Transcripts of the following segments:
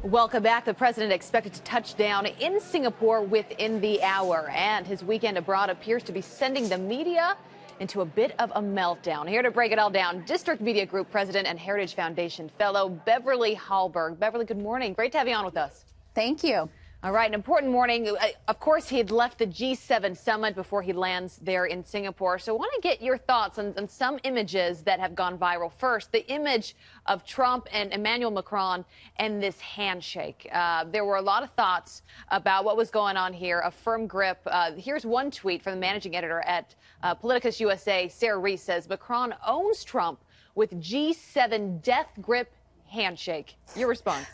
Welcome back. The president expected to touch down in Singapore within the hour, and his weekend abroad appears to be sending the media into a bit of a meltdown. Here to break it all down, District Media Group president and Heritage Foundation fellow Beverly Hallberg. Beverly, good morning. Great to have you on with us. Thank you. All right, an important morning. Of course, he had left the G7 summit before he lands there in Singapore. So I want to get your thoughts on some images that have gone viral. First, the image of Trump and Emmanuel Macron and this handshake. There were a lot of thoughts about what was going on here, a firm grip. Here's one tweet from the managing editor at Politicus USA. Sarah Reese says, Macron owns Trump with G7 death grip handshake. Your response?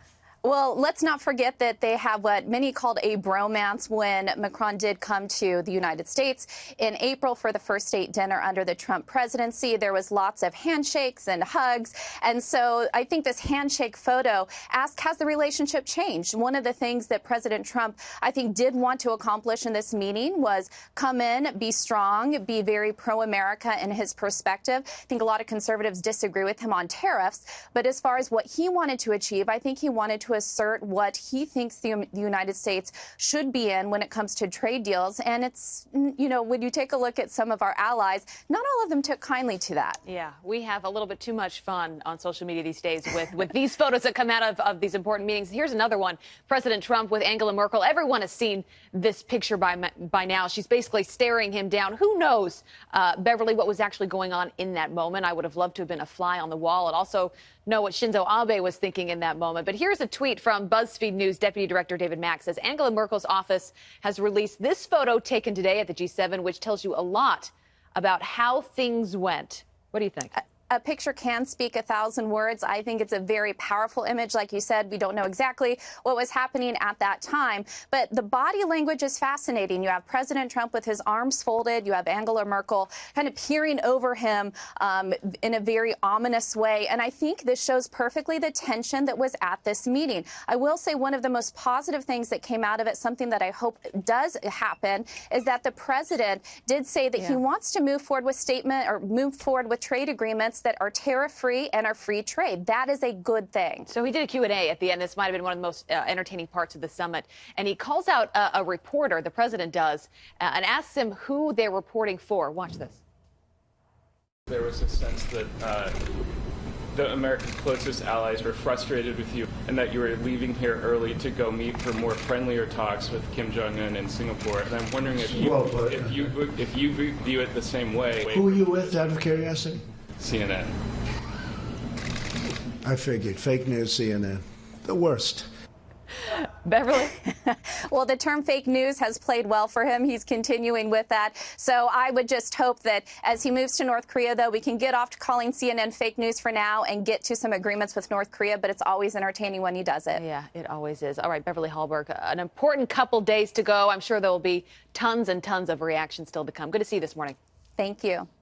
Well, let's not forget that they have what many called a bromance when Macron did come to the United States in April for the first state dinner under the Trump presidency. There was lots of handshakes and hugs. And so I think this handshake photo asks, has the relationship changed? One of the things that President Trump, I think, did want to accomplish in this meeting was come in, be strong, be very pro-America in his perspective. I think a lot of conservatives disagree with him on tariffs. But as far as what he wanted to achieve, I think he wanted to assert what he thinks the United States should be in when it comes to trade deals. And it's, you know, when you take a look at some of our allies, not all of them took kindly to that. Yeah, we have a little bit too much fun on social media these days with these photos that come out of these important meetings. Here's another one. President Trump with Angela Merkel. Everyone has seen this picture by now. She's basically staring him down. Who knows, Beverly, what was actually going on in that moment? I would have loved to have been a fly on the wall and also know what Shinzo Abe was thinking in that moment. But here's a tweet from BuzzFeed News Deputy Director David Mack. Says Angela Merkel's office has released this photo taken today at the G7, which tells you a lot about how things went. What do you think? A picture can speak 1,000 words. I think it's a very powerful image. Like you said, we don't know exactly what was happening at that time. But the body language is fascinating. You have President Trump with his arms folded. You have Angela Merkel kind of peering over him in a very ominous way. And I think this shows perfectly the tension that was at this meeting. I will say one of the most positive things that came out of it, something that I hope does happen, is that the president did say that he wants to move forward with trade agreements that are tariff-free and are free trade. That is a good thing. So he did a Q&A at the end. This might have been one of the most entertaining parts of the summit. And he calls out a reporter, the president does, and asks him who they're reporting for. Watch this. There was a sense that the America's closest allies were frustrated with you and that you were leaving here early to go meet for more friendlier talks with Kim Jong-un in Singapore. And I'm wondering if you view it the same way. Who are you with, out of curiosity? CNN. I figured. Fake news, CNN. The worst. Beverly? Well, the term fake news has played well for him. He's continuing with that. So I would just hope that as he moves to North Korea, though, we can get off to calling CNN fake news for now and get to some agreements with North Korea. But it's always entertaining when he does it. Yeah, it always is. All right, Beverly Hallberg, an important couple days to go. I'm sure there will be tons and tons of reaction still to come. Good to see you this morning. Thank you.